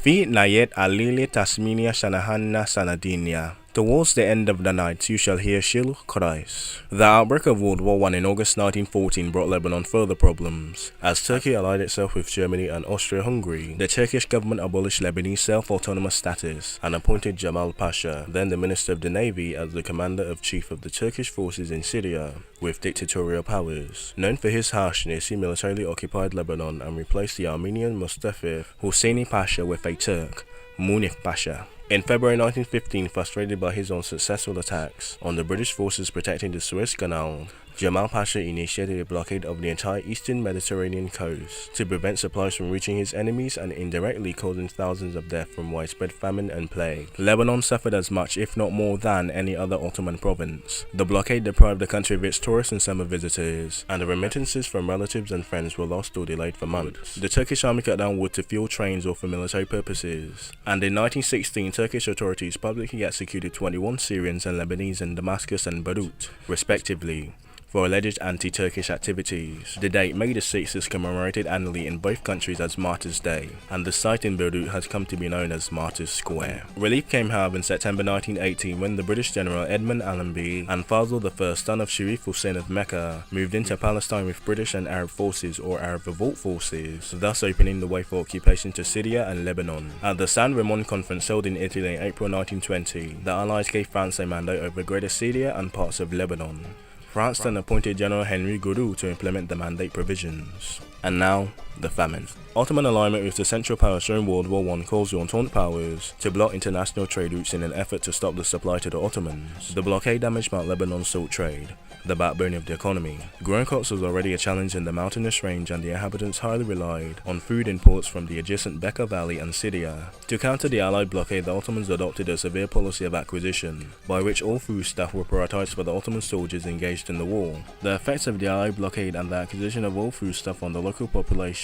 Fi nayet alili tasminia shanahanna sanadinia. Towards the end of the night, you shall hear shrill cries. The outbreak of World War I in August 1914 brought Lebanon further problems. As Turkey allied itself with Germany and Austria-Hungary, the Turkish government abolished Lebanese self-autonomous status and appointed Jamal Pasha, then the Minister of the Navy, as the Commander-in-Chief of the Turkish forces in Syria, with dictatorial powers. Known for his harshness, he militarily occupied Lebanon and replaced the Armenian Mustafa Hosseini Pasha with a Turk, Munif Pasha. In February 1915, frustrated by his unsuccessful attacks on the British forces protecting the Suez Canal, Jamal Pasha initiated a blockade of the entire eastern Mediterranean coast to prevent supplies from reaching his enemies and indirectly causing thousands of deaths from widespread famine and plague. Lebanon suffered as much, if not more, than any other Ottoman province. The blockade deprived the country of its tourist and summer visitors, and the remittances from relatives and friends were lost or delayed for months. The Turkish army cut down wood to fuel trains or for military purposes, and in 1916, Turkish authorities publicly executed 21 Syrians and Lebanese in Damascus and Beirut, respectively, for alleged anti-Turkish activities. The date, May the 6th, is commemorated annually in both countries as Martyrs' Day, and the site in Beirut has come to be known as Martyrs' Square. Relief came, however, in September 1918 when the British General Edmund Allenby and Fazl I, son of Sharif Hussein of Mecca, moved into Palestine with British and Arab forces or Arab revolt forces, thus opening the way for occupation to Syria and Lebanon. At the San Ramon Conference held in Italy in April 1920, the Allies gave France a mandate over Greater Syria and parts of Lebanon. France then appointed General Henry Goudou to implement the mandate provisions. And now, the famine. Ottoman alignment with the Central Powers during World War I caused the Entente powers to block international trade routes in an effort to stop the supply to the Ottomans. The blockade damaged Mount Lebanon's salt trade, the backbone of the economy. Growing crops was already a challenge in the mountainous range, and the inhabitants highly relied on food imports from the adjacent Bekaa Valley and Syria. To counter the Allied blockade, the Ottomans adopted a severe policy of acquisition, by which all foodstuff were prioritized for the Ottoman soldiers engaged in the war. The effects of the Allied blockade and the acquisition of all foodstuff on the local population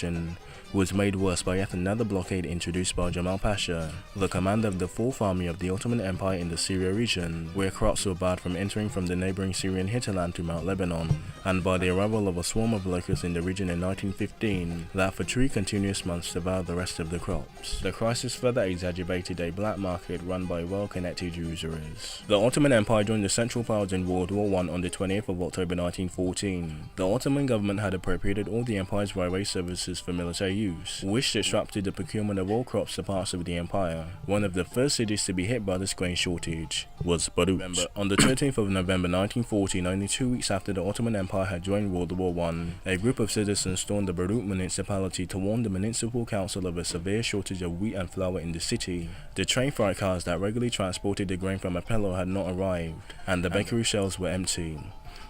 was made worse by yet another blockade introduced by Jamal Pasha, the commander of the 4th Army of the Ottoman Empire in the Syria region, where crops were barred from entering from the neighboring Syrian hinterland to Mount Lebanon, and by the arrival of a swarm of locusts in the region in 1915 that for 3 continuous months devoured the rest of the crops. The crisis further exacerbated a black market run by well-connected usurers. The Ottoman Empire joined the Central Powers in World War I on the 20th of October 1914. The Ottoman government had appropriated all the empire's railway services for military use, which disrupted the procurement of all crops to parts of the empire. One of the first cities to be hit by this grain shortage was Beirut. On the 13th of November 1914, only 2 weeks after the Ottoman Empire had joined World War I, a group of citizens stormed the Beirut municipality to warn the municipal council of a severe shortage of wheat and flour in the city. The train freight cars that regularly transported the grain from Apello had not arrived, and the bakery shelves were empty.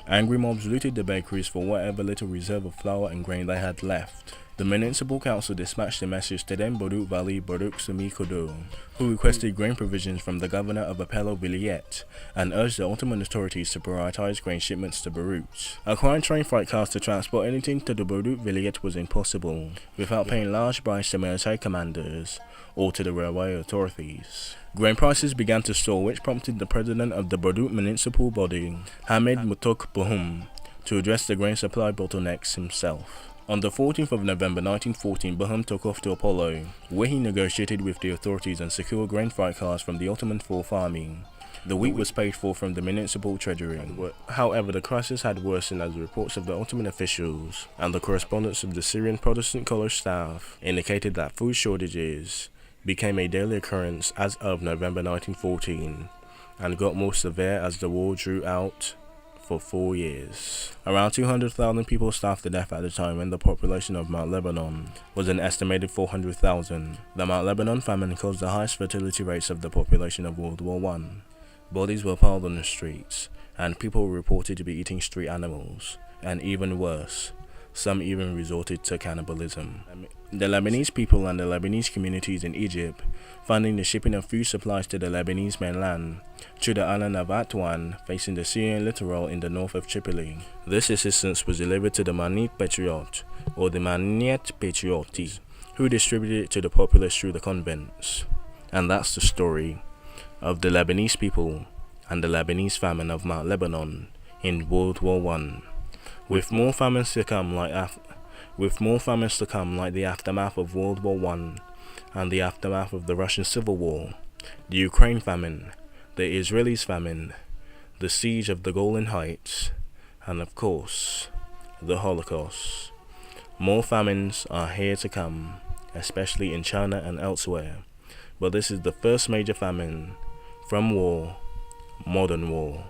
Angry mobs looted the bakeries for whatever little reserve of flour and grain they had left. The municipal council dispatched a message to then Beirut Valley Baruch Sumi Kodo, who requested grain provisions from the governor of Apello Vilayet and urged the Ottoman authorities to prioritize grain shipments to Beirut. Acquiring train freight cars to transport anything to the Beirut Vilayet was impossible, without paying large bribes to military commanders or to the railway authorities. Grain prices began to soar, which prompted the president of the Beirut municipal body, Hamid Mutok Bohum, to address the grain supply bottlenecks himself. On the 14th of November 1914, Bohum took off to Apollo, where he negotiated with the authorities and secured grain freight cars from the Ottoman 4th Army. The wheat was paid for from the municipal treasury. However, the crisis had worsened as the reports of the Ottoman officials and the correspondence of the Syrian Protestant college staff indicated that food shortages became a daily occurrence as of November 1914 and got more severe as the war drew out for 4 years. Around 200,000 people starved to death at the time, when the population of Mount Lebanon was an estimated 400,000. The Mount Lebanon famine caused the highest fertility rates of the population of World War I. Bodies were piled on the streets, and people were reported to be eating street animals, and even worse, some even resorted to cannibalism. The Lebanese people and the Lebanese communities in Egypt, funding the shipping of food supplies to the Lebanese mainland through the island of Atwan, facing the Syrian littoral in the north of Tripoli. This assistance was delivered to the Manit Patriot, or the Maniet Patrioti, who distributed it to the populace through the convents. And that's the story of the Lebanese people and the Lebanese famine of Mount Lebanon in World War I. With more famines to come like the aftermath of World War I, and the aftermath of the Russian Civil War, the Ukraine famine, the Israelis famine, the siege of the Golan Heights, and of course, the Holocaust. More famines are here to come, especially in China and elsewhere, but this is the first major famine from war, modern war.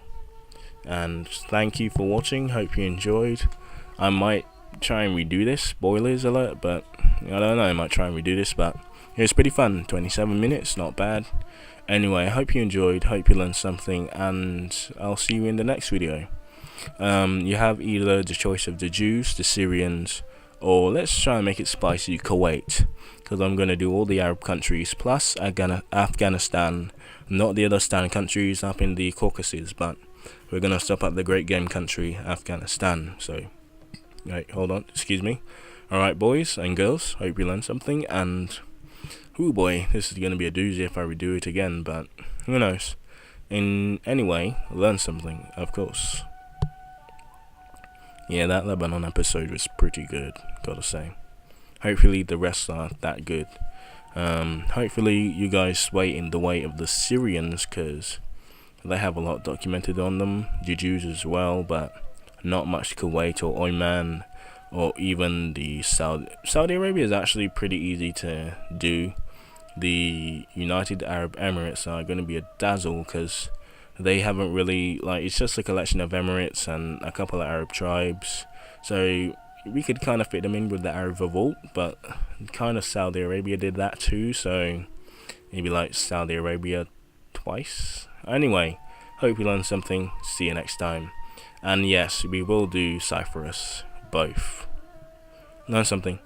And thank you for watching, hope you enjoyed. I might try and redo this, spoilers alert, but I don't know, I might try and redo this, but it was pretty fun. 27 minutes, not bad. Anyway, I hope you enjoyed, hope you learned something, and I'll see you in the next video. You have either the choice of the Jews, the Syrians, or let's try and make it spicy, Kuwait, because I'm going to do all the Arab countries plus Afghanistan, not the other Stan countries up in the Caucasus, but we're going to stop at the great game country, Afghanistan. So, right, hold on, excuse me. Alright, boys and girls, hope you learned something, and oh boy, this is going to be a doozy if I redo it again, but who knows. Anyway, learn something, of course. Yeah, that Lebanon episode was pretty good, gotta say. Hopefully the rest aren't that good. Hopefully you guys sway in the way of the Syrians, because they have a lot documented on them, the Jews as well, but not much Kuwait or Oman, or even the Saudi Arabia is actually pretty easy to do. The United Arab Emirates are going to be a dazzle, because they haven't really, like, it's just a collection of Emirates and a couple of Arab tribes, so we could kind of fit them in with the Arab revolt, but kind of Saudi Arabia did that too, so maybe like Saudi Arabia twice. Anyway, hope you learned something, see you next time, and yes, we will do Cyprus, both. Learn something.